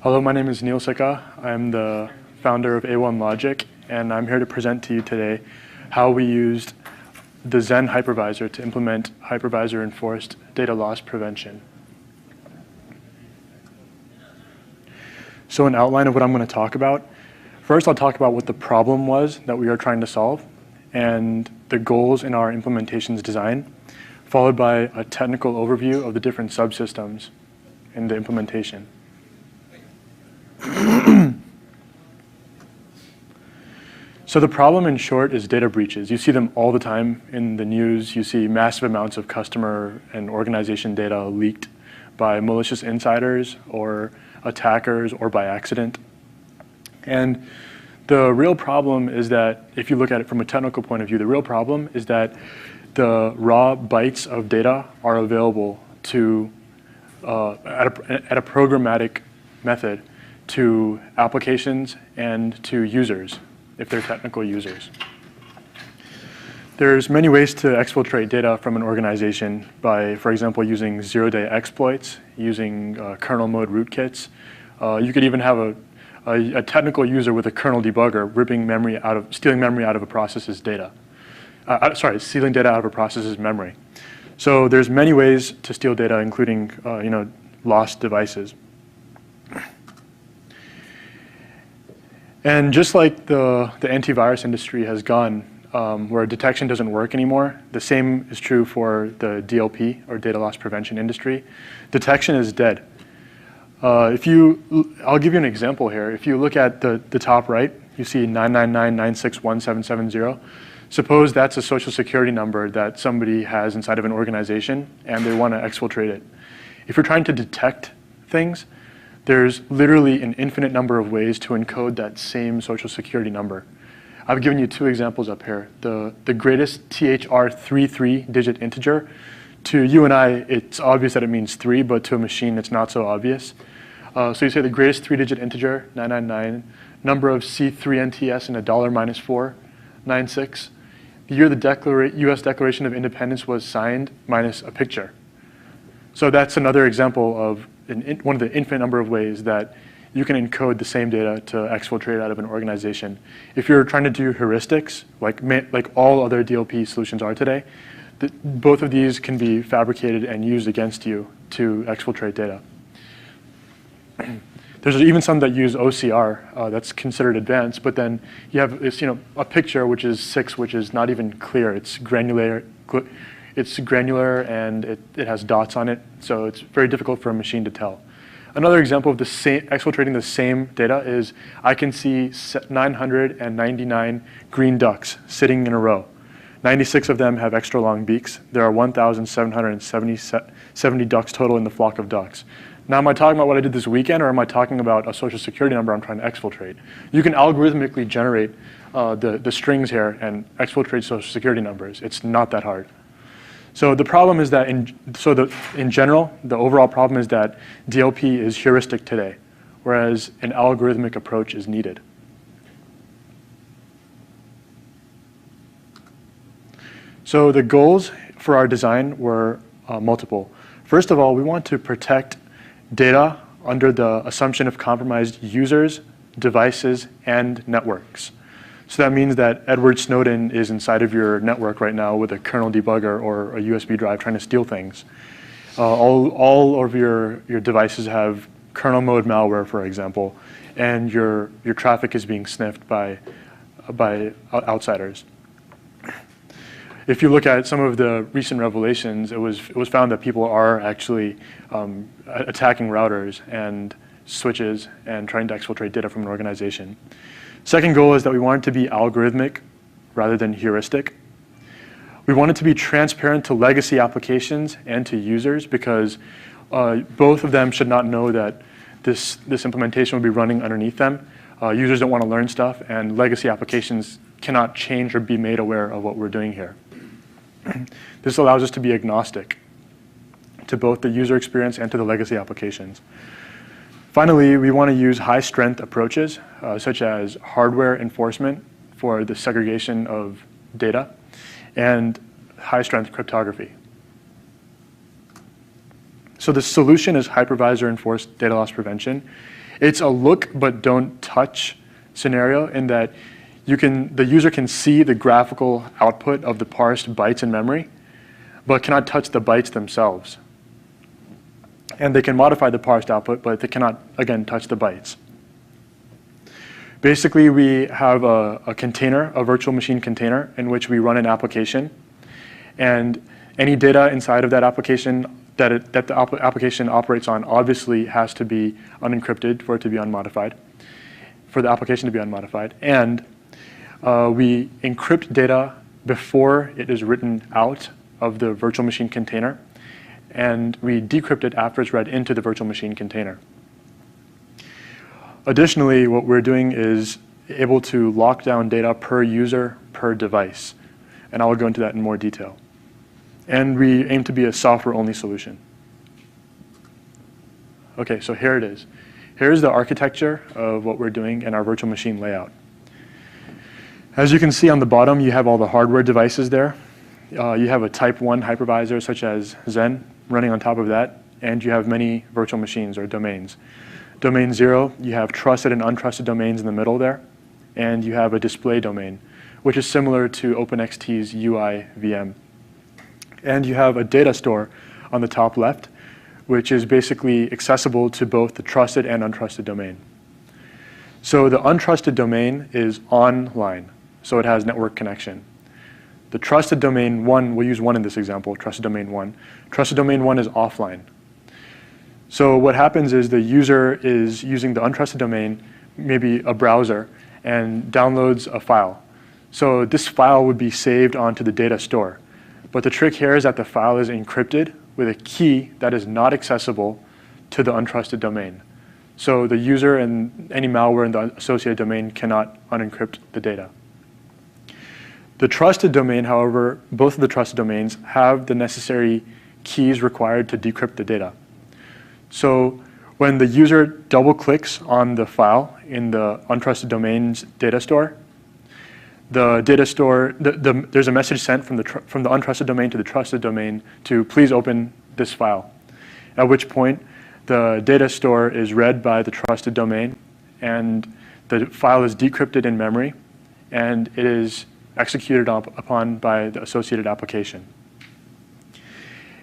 Hello, my name is Neil Sikka. I'm the founder of A1LOGIC, and I'm here to present to you today how we used the Zen hypervisor to implement hypervisor-enforced data loss prevention. So an outline of what I'm going to talk about. First, I'll talk about what the problem was that we are trying to solve and the goals in our implementation's design, followed by a technical overview of the different subsystems in the implementation. So the problem, in short, is data breaches. You see them all the time in the news. You see massive amounts of customer and organization data leaked by malicious insiders or attackers or by accident. And the real problem is that, if you look at it from a technical point of view, the real problem is that the raw bytes of data are available to, at a programmatic method, to applications and to users, if they're technical users. There's many ways to exfiltrate data from an organization by, for example, using zero-day exploits, using kernel mode rootkits. You could even have a technical user with a kernel debugger stealing memory out of a process's data. Stealing data out of a process's memory. So there's many ways to steal data, including lost devices. And just like the antivirus industry has gone, where detection doesn't work anymore, the same is true for the DLP, or data loss prevention industry. Detection is dead. I'll give you an example here. If you look at the top right, you see 999-961-770. Suppose that's a social security number that somebody has inside of an organization and they want to exfiltrate it. If you're trying to detect things, there's literally an infinite number of ways to encode that same social security number. I've given you two examples up here. The greatest THR 33-digit integer. To you and I, it's obvious that it means 3, but to a machine, it's not so obvious. So you say the greatest 3-digit integer, 999, number of C3NTS in $-4, 96. The year the US Declaration of Independence was signed, minus a picture. So that's another example of one of the infinite number of ways that you can encode the same data to exfiltrate out of an organization. If you're trying to do heuristics, like all other DLP solutions are today, both of these can be fabricated and used against you to exfiltrate data. There's even some that use OCR, that's considered advanced, but then you have a picture which is 6, which is not even clear. It's granular and it has dots on it, so it's very difficult for a machine to tell. Another example of exfiltrating the same data is I can see 999 green ducks sitting in a row. 96 of them have extra long beaks. There are 1,770 ducks total in the flock of ducks. Now, am I talking about what I did this weekend, or am I talking about a social security number I'm trying to exfiltrate? You can algorithmically generate the strings here and exfiltrate social security numbers. It's not that hard. So the problem is that, in general, the overall problem is that DLP is heuristic today, whereas an algorithmic approach is needed. So the goals for our design were multiple. First of all, we want to protect data under the assumption of compromised users, devices, and networks. So that means that Edward Snowden is inside of your network right now with a kernel debugger or a USB drive trying to steal things. All of your devices have kernel mode malware, for example, and your traffic is being sniffed by outsiders. If you look at some of the recent revelations, it was found that people are actually attacking routers and switches and trying to exfiltrate data from an organization. Second goal is that we want it to be algorithmic rather than heuristic. We want it to be transparent to legacy applications and to users, because both of them should not know that this implementation will be running underneath them. Users don't want to learn stuff, and legacy applications cannot change or be made aware of what we're doing here. This allows us to be agnostic to both the user experience and to the legacy applications. Finally, we want to use high-strength approaches, such as hardware enforcement for the segregation of data, and high-strength cryptography. So the solution is hypervisor-enforced data loss prevention. It's a look but don't touch scenario in that the user can see the graphical output of the parsed bytes in memory, but cannot touch the bytes themselves. And they can modify the parsed output, but they cannot, again, touch the bytes. Basically, we have a container, a virtual machine container, in which we run an application. And any data inside of that application that the application operates on obviously has to be unencrypted for it to be unmodified, for the application to be unmodified. And we encrypt data before it is written out of the virtual machine container. And we decrypt it after it's read into the virtual machine container. Additionally, what we're doing is able to lock down data per user, per device. And I will go into that in more detail. And we aim to be a software-only solution. OK, so here it is. Here's the architecture of what we're doing and our virtual machine layout. As you can see on the bottom, you have all the hardware devices there. You have a type 1 hypervisor, such as Zen, running on top of that. And you have many virtual machines or domains. Domain 0, you have trusted and untrusted domains in the middle there. And you have a display domain, which is similar to OpenXT's UI VM. And you have a data store on the top left, which is basically accessible to both the trusted and untrusted domain. So the untrusted domain is online, so it has network connection. The trusted domain 1, we'll use 1 in this example, trusted domain 1. Trusted domain 1 is offline. So what happens is the user is using the untrusted domain, maybe a browser, and downloads a file. So this file would be saved onto the data store. But the trick here is that the file is encrypted with a key that is not accessible to the untrusted domain. So the user and any malware in the associated domain cannot unencrypt the data. The trusted domain, however, both of the trusted domains have the necessary keys required to decrypt the data. So when the user double-clicks on the file in the untrusted domain's data store, the data store, there's a message sent from the untrusted domain to the trusted domain to please open this file, at which point the data store is read by the trusted domain, and the file is decrypted in memory, and it is executed upon by the associated application.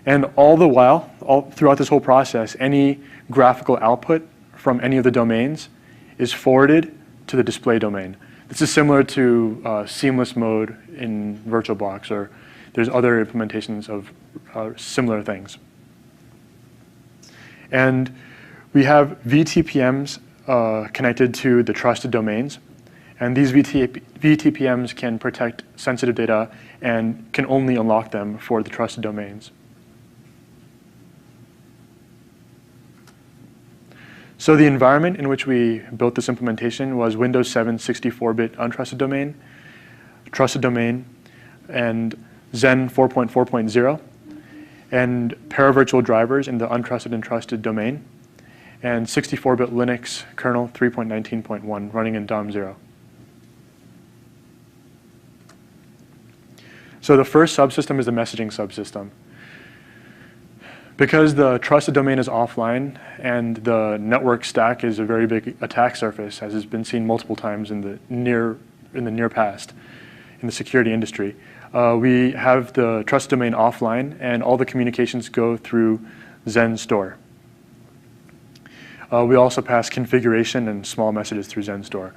And all the while, throughout this whole process, any graphical output from any of the domains is forwarded to the display domain. This is similar to seamless mode in VirtualBox, or there's other implementations of similar things. And we have VTPMs connected to the trusted domains. And these VTPMs can protect sensitive data and can only unlock them for the trusted domains. So the environment in which we built this implementation was Windows 7 64-bit untrusted domain, trusted domain, and Zen 4.4.0, and paravirtual drivers in the untrusted and trusted domain, and 64-bit Linux kernel 3.19.1 running in DOM0. So the first subsystem is the messaging subsystem. Because the trusted domain is offline and the network stack is a very big attack surface, as has been seen multiple times in the near past in the security industry, we have the trusted domain offline, and all the communications go through Zen Store. We also pass configuration and small messages through Zen Store.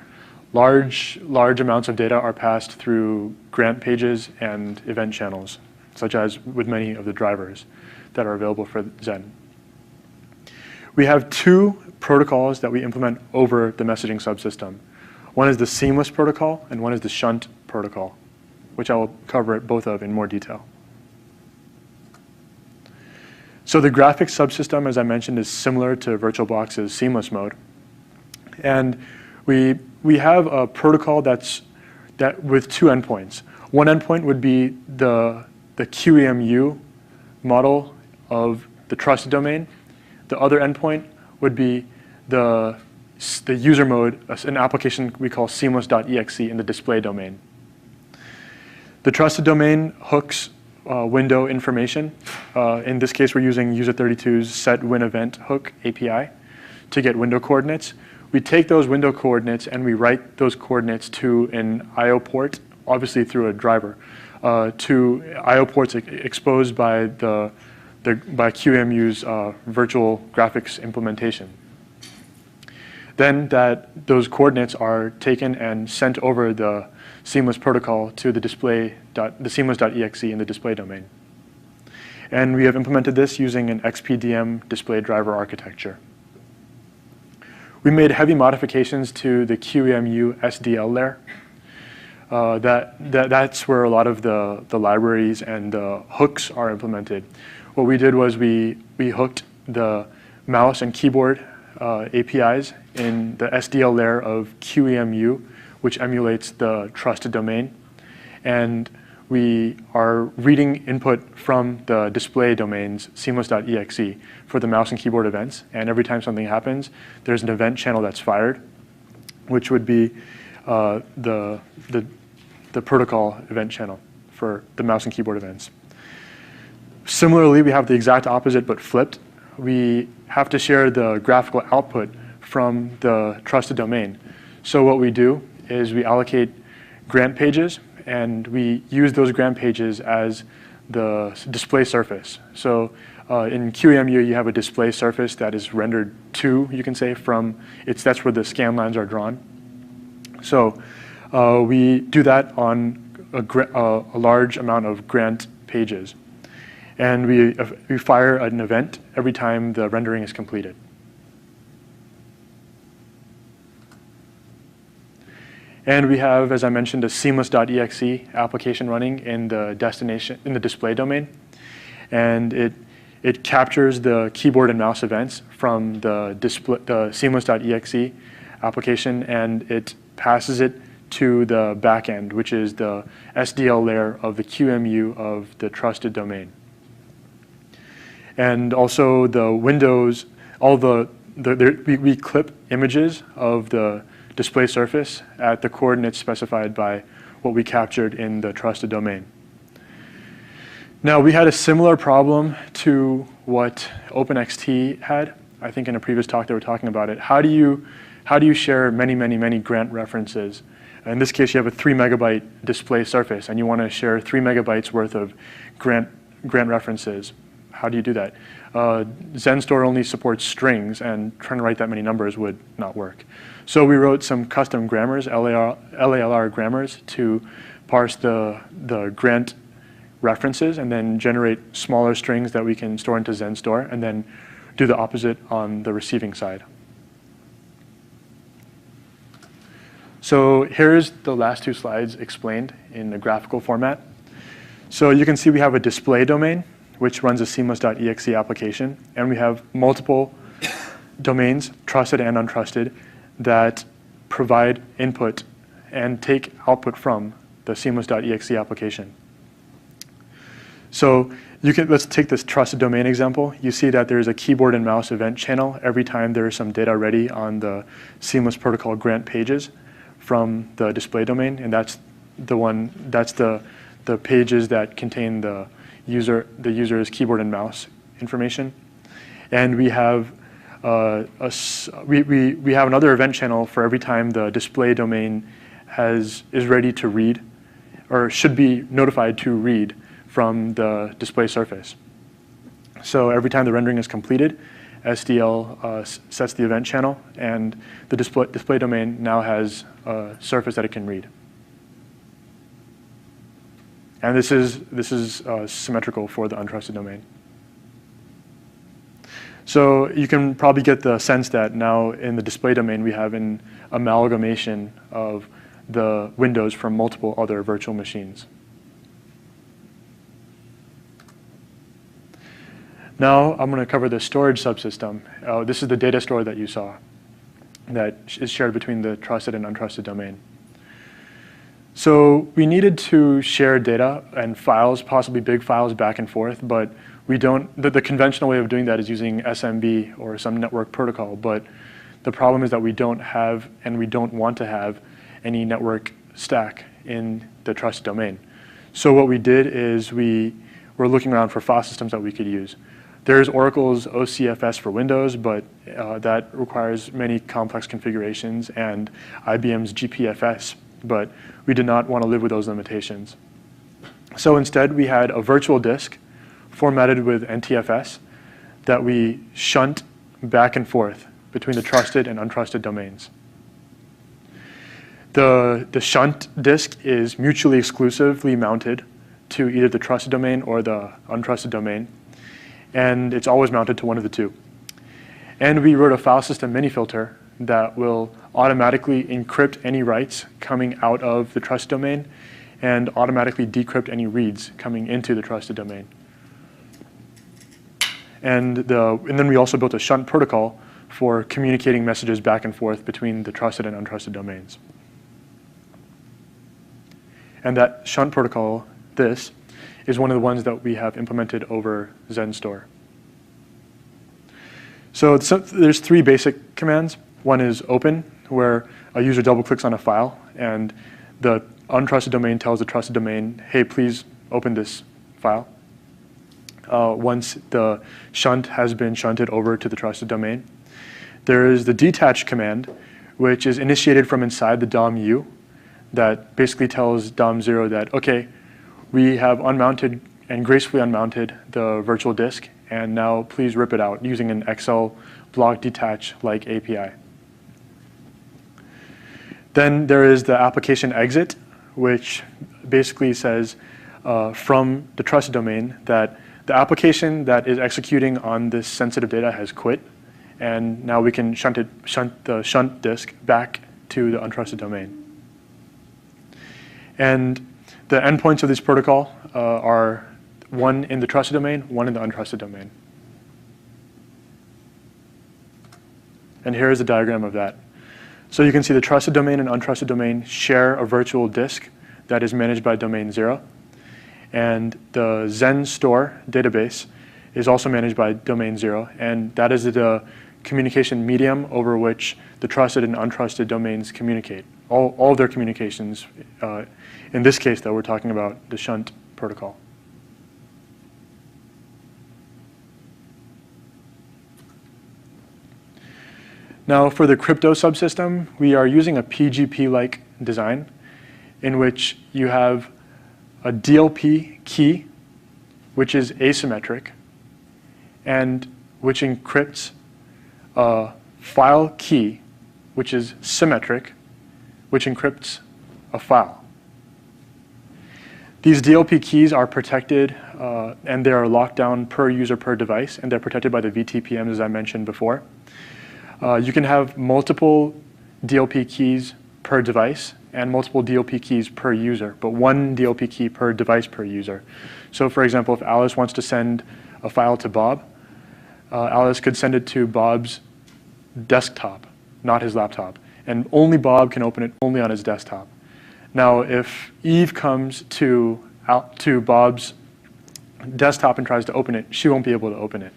Large amounts of data are passed through grant pages and event channels, such as with many of the drivers that are available for Zen. We have two protocols that we implement over the messaging subsystem. One is the seamless protocol, and one is the Shunt protocol, which I will cover both of in more detail. So the graphics subsystem, as I mentioned, is similar to VirtualBox's seamless mode. And we have a protocol with two endpoints. One endpoint would be the QEMU model of the trusted domain. The other endpoint would be the user mode, an application we call seamless.exe in the display domain. The trusted domain hooks window information. In this case, we're using user32's setWinEvent hook API to get window coordinates. We take those window coordinates and we write those coordinates to an I/O port, obviously through a driver, to I/O ports exposed by by QEMU's virtual graphics implementation. Then those coordinates are taken and sent over the seamless protocol to the seamless.exe in the display domain. And we have implemented this using an XPDM display driver architecture. We made heavy modifications to the QEMU SDL layer. That's where a lot of the libraries and the hooks are implemented. What we did was we hooked the mouse and keyboard APIs in the SDL layer of QEMU, which emulates the trusted domain. And we are reading input from the display domain's seamless.exe for the mouse and keyboard events. And every time something happens, there's an event channel that's fired, which would be the protocol event channel for the mouse and keyboard events. Similarly, we have the exact opposite but flipped. We have to share the graphical output from the trusted domain. So what we do is we allocate grant pages, and we use those grant pages as the display surface. So in QEMU, you have a display surface that is rendered to, you can say, from, that's where the scan lines are drawn. So we do that on a large amount of grant pages. And we fire an event every time the rendering is completed. And we have, as I mentioned, a seamless.exe application running in the display domain. And it captures the keyboard and mouse events from the seamless.exe application, and it passes it to the backend, which is the SDL layer of the QEMU of the trusted domain. And also the windows, we clip images of the display surface at the coordinates specified by what we captured in the trusted domain. Now, we had a similar problem to what OpenXT had. I think in a previous talk they were talking about it. How do you share many grant references? In this case, you have a 3 megabyte display surface, and you want to share 3 megabytes worth of grant references. How do you do that? XenStore only supports strings, and trying to write that many numbers would not work. So we wrote some custom grammars, LALR grammars, to parse the grant references and then generate smaller strings that we can store into XenStore, and then do the opposite on the receiving side. So here's the last 2 slides explained in a graphical format. So you can see we have a display domain, which runs a seamless.exe application, and we have multiple domains, trusted and untrusted, that provide input and take output from the seamless.exe application. So let's take this trusted domain example. You see that there's a keyboard and mouse event channel every time there is some data ready on the seamless protocol grant pages from the display domain, and that's the pages that contain the user's keyboard and mouse information. And we have we have another event channel for every time the display domain is ready to read, or should be notified to read from the display surface. So every time the rendering is completed, SDL sets the event channel, and the display domain now has a surface that it can read. And this is symmetrical for the untrusted domain. So you can probably get the sense that now in the display domain we have an amalgamation of the windows from multiple other virtual machines. Now I'm going to cover the storage subsystem. This is the data store that you saw that is shared between the trusted and untrusted domain. So we needed to share data and files, possibly big files, back and forth, but we don't. The conventional way of doing that is using SMB or some network protocol, but the problem is that we don't have, and we don't want to have, any network stack in the trusted domain. So what we did is we were looking around for file systems that we could use. There's Oracle's OCFS for Windows, but that requires many complex configurations, and IBM's GPFS, but we did not want to live with those limitations. So instead, we had a virtual disk formatted with NTFS that we shunt back and forth between the trusted and untrusted domains. The shunt disk is mutually exclusively mounted to either the trusted domain or the untrusted domain, and it's always mounted to one of the two. And we wrote a file system mini filter that will automatically encrypt any writes coming out of the trusted domain and automatically decrypt any reads coming into the trusted domain. And then we also built a shunt protocol for communicating messages back and forth between the trusted and untrusted domains. And that shunt protocol, this, is one of the ones that we have implemented over XenStore. So there's three basic commands. One is open, where a user double clicks on a file, and the untrusted domain tells the trusted domain, hey, please open this file. Once the shunt has been shunted over to the trusted domain. There is the detach command, which is initiated from inside the DOM-U, that basically tells DOM0 that, okay, we have unmounted and gracefully unmounted the virtual disk, and now please rip it out using an Excel block detach-like API. Then there is the application exit, which basically says from the trusted domain that the application that is executing on this sensitive data has quit, and now we can shunt the shunt disk back to the untrusted domain. And the endpoints of this protocol are one in the trusted domain, one in the untrusted domain. And here is a diagram of that. So you can see the trusted domain and untrusted domain share a virtual disk that is managed by domain 0. And the XenStore database is also managed by domain 0. And that is the communication medium over which the trusted and untrusted domains communicate. All of their communications, in this case, though, we're talking about the shunt protocol. Now, for the crypto subsystem, we are using a PGP-like design in which you have a DLP key, which is asymmetric, and which encrypts a file key, which is symmetric, which encrypts a file. These DLP keys are protected, and they are locked down per user per device, and they're protected by the VTPMs, as I mentioned before. You can have multiple DLP keys per device and multiple DLP keys per user, but one DLP key per device per user. So for example, if Alice wants to send a file to Bob, Alice could send it to Bob's desktop, not his laptop. And only Bob can open it only on his desktop. Now, if Eve comes to Bob's desktop and tries to open it, she won't be able to open it.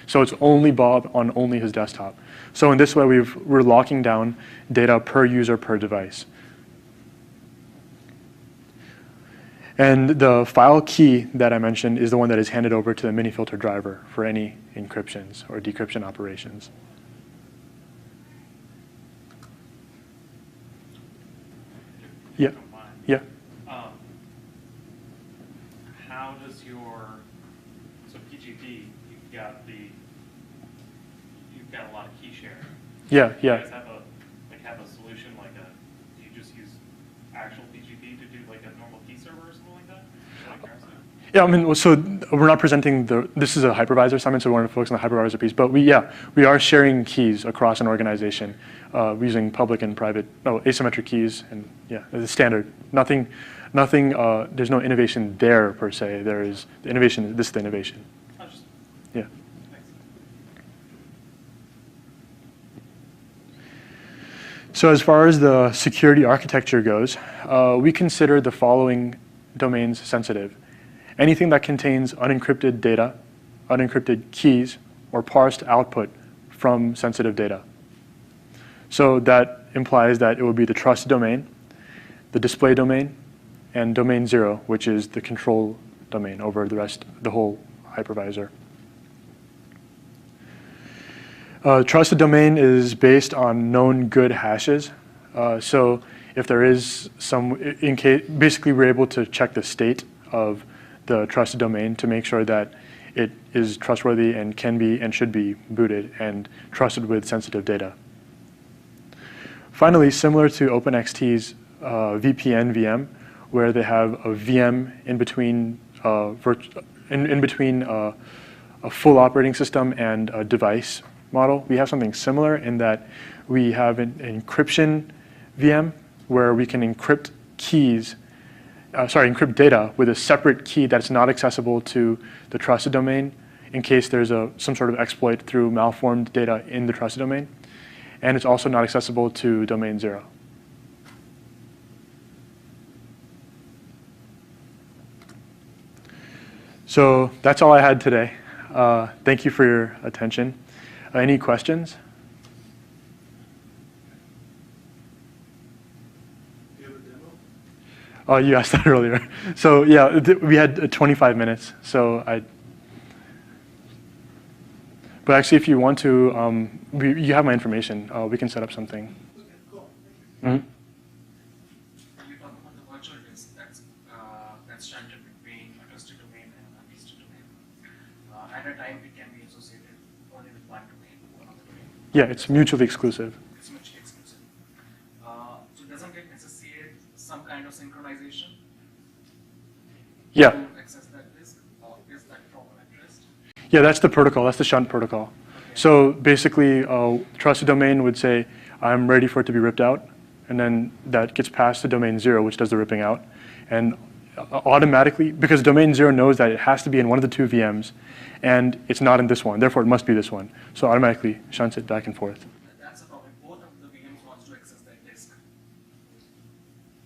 So it's only Bob on only his desktop. So in this way, we're locking down data per user per device. And the file key that I mentioned is the one that is handed over to the mini filter driver for any encryptions or decryption operations. Yeah. Yeah. How does so PGP, you've got a lot of key sharing. Yeah, Do you yeah. guys have a solution do you just use actual PGP to do like a normal key server or something like that? Yeah, I mean, so we're not presenting this is a hypervisor assignment, so we want to focus on the hypervisor piece. But we are sharing keys across an organization using public and private, asymmetric keys, and yeah, it's standard. Nothing, there's no innovation there per se. There is the innovation, this is the innovation. Yeah. Thanks. So as far as the security architecture goes, we consider the following domains sensitive. Anything that contains unencrypted data, unencrypted keys, or parsed output from sensitive data. So that implies that it would be the trust domain, the display domain, and domain 0, which is the control domain over the whole hypervisor. Trusted domain is based on known good hashes. So if there is some, basically we're able to check the state of the trusted domain to make sure that it is trustworthy and can be and should be booted and trusted with sensitive data. Finally, similar to OpenXT's VPN VM, where they have a VM in between a full operating system and a device model, we have something similar in that we have an encryption VM where we can encrypt encrypt data with a separate key that's not accessible to the trusted domain in case there's some sort of exploit through malformed data in the trusted domain. And it's also not accessible to domain 0. So that's all I had today. Thank you for your attention. Any questions? Do you have a demo? Oh, you asked that earlier. So yeah, we had 25 minutes. So but actually, if you want to, you have my information. We can set up something. Okay, cool. Mm-hmm. You talk about the virtual disk that's shunted between a trusted domain and an untrusted domain. At a time, it can be associated only with one domain or another domain. Yeah, it's mutually exclusive. It's mutually exclusive. So doesn't it necessitate some kind of synchronization Yeah. to access that disk? Or is that problem addressed? Yeah, that's the protocol. That's the Shunt protocol. Okay. So basically, trusted domain would say, I'm ready for it to be ripped out. And then that gets passed to domain 0, which does the ripping out. And automatically, because domain 0 knows that it has to be in one of the two VMs, and it's not in this one. Therefore, it must be this one. So automatically shunts it back and forth. That's the problem. Both of the VMs wants to access that disk.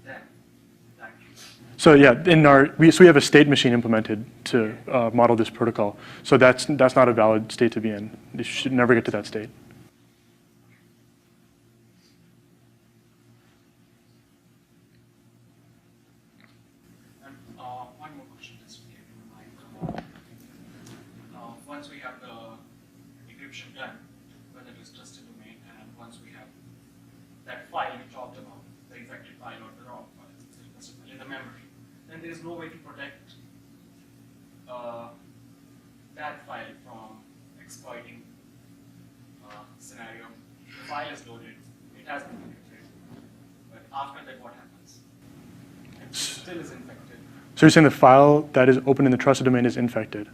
Then, that So yeah, we have a state machine implemented to model this protocol. So that's not a valid state to be in. You should never get to that state. And one more question just came to my mind. Once we have the encryption done, whether it is trusted domain, and once we have that file we talked about, the infected file or the raw file, in the memory, then there is no way to protect that file from exploiting scenario. The file is loaded, it has been encrypted, but after that, what happens? It still is infected. So you're saying the file that is open in the trusted domain is infected?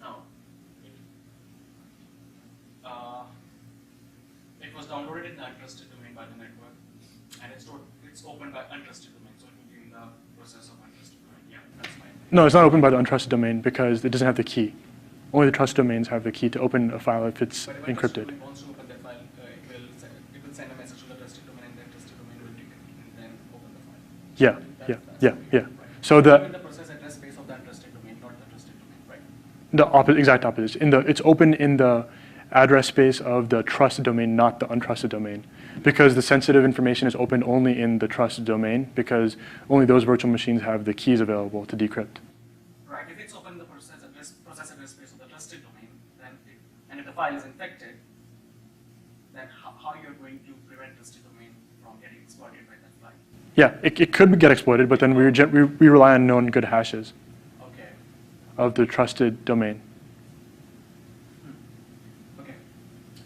No. It was downloaded in the untrusted domain by the network, and it's opened by untrusted domain, so it will be in the process of untrusted domain. Yeah, that's fine. No, it's not opened by the untrusted domain because it doesn't have the key. Only the trusted domains have the key to open a file if it's But if encrypted. It wants to open that file, it will send a message to the trusted domain, and the trusted domain will take it and then open the file. Yeah, That's yeah. right. So Open the process address space of the untrusted domain, not the trusted domain, right? the exact opposite. It's open in the address space of the trusted domain, not the untrusted domain, because the sensitive information is open only in the trusted domain because only those virtual machines have the keys available to decrypt. Right. If it's open in the process address space of the trusted domain, then and if the file is infected, then how you're going to prevent trusted domain from getting exploited by that file? Yeah, it could get exploited, but then we rely on known good hashes Okay. of the trusted domain.